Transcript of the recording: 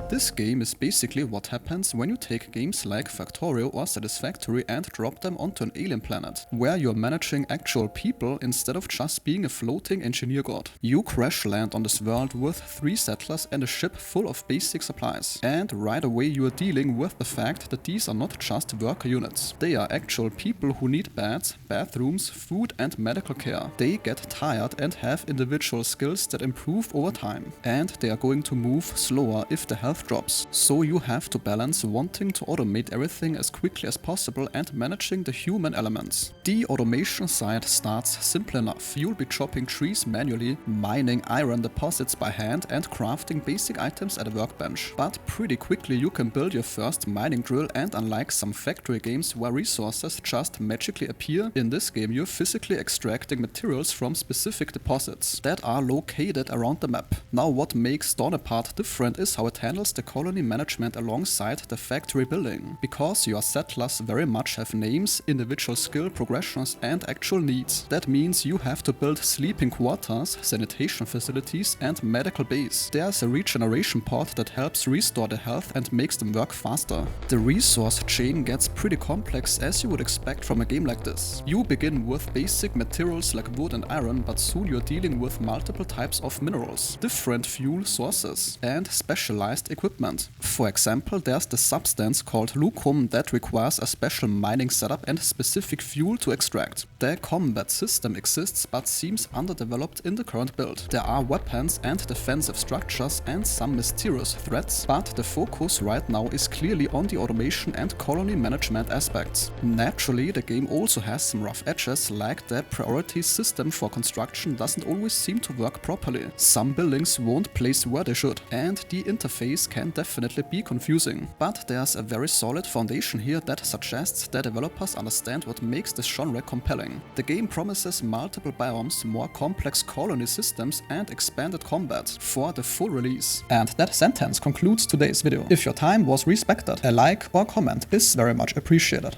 This game is basically what happens when you take games like Factorio or Satisfactory and drop them onto an alien planet, where you're managing actual people instead of just being a floating engineer god. You crash land on this world with 3 settlers and a ship full of basic supplies, and right away you are dealing with the fact that these are not just worker units. They are actual people who need beds, bathrooms, food and medical care. They get tired and have individual skills that improve over time, and they are going to move slower if the health drops. So you have to balance wanting to automate everything as quickly as possible and managing the human elements. The automation side starts simple enough. You'll be chopping trees manually, mining iron deposits by hand and crafting basic items at a workbench. But pretty quickly you can build your first mining drill, and unlike some factory games where resources just magically appear, in this game you're physically extracting materials from specific deposits that are located around the map. Now what makes Dawn Apart different is how it handles the colony management alongside the factory building, because your settlers very much have names, individual skill progressions and actual needs. That means you have to build sleeping quarters, sanitation facilities and medical bays. There's a regeneration pod that helps restore the health and makes them work faster. The resource chain gets pretty complex, as you would expect from a game like this. You begin with basic materials like wood and iron, but soon you're dealing with multiple types of minerals, different fuel sources and specialized equipment. For example, there's the substance called lucum that requires a special mining setup and specific fuel to extract. The combat system exists but seems underdeveloped in the current build. There are weapons and defensive structures and some mysterious threats, but the focus right now is clearly on the automation and colony management aspects. Naturally, the game also has some rough edges, like the priority system for construction doesn't always seem to work properly. Some buildings won't place where they should, and the interface can definitely be confusing. But there's a very solid foundation here that suggests the developers understand what makes this genre compelling. The game promises multiple biomes, more complex colony systems and expanded combat for the full release. And that sentence concludes today's video. If your time was respected, a like or comment is very much appreciated.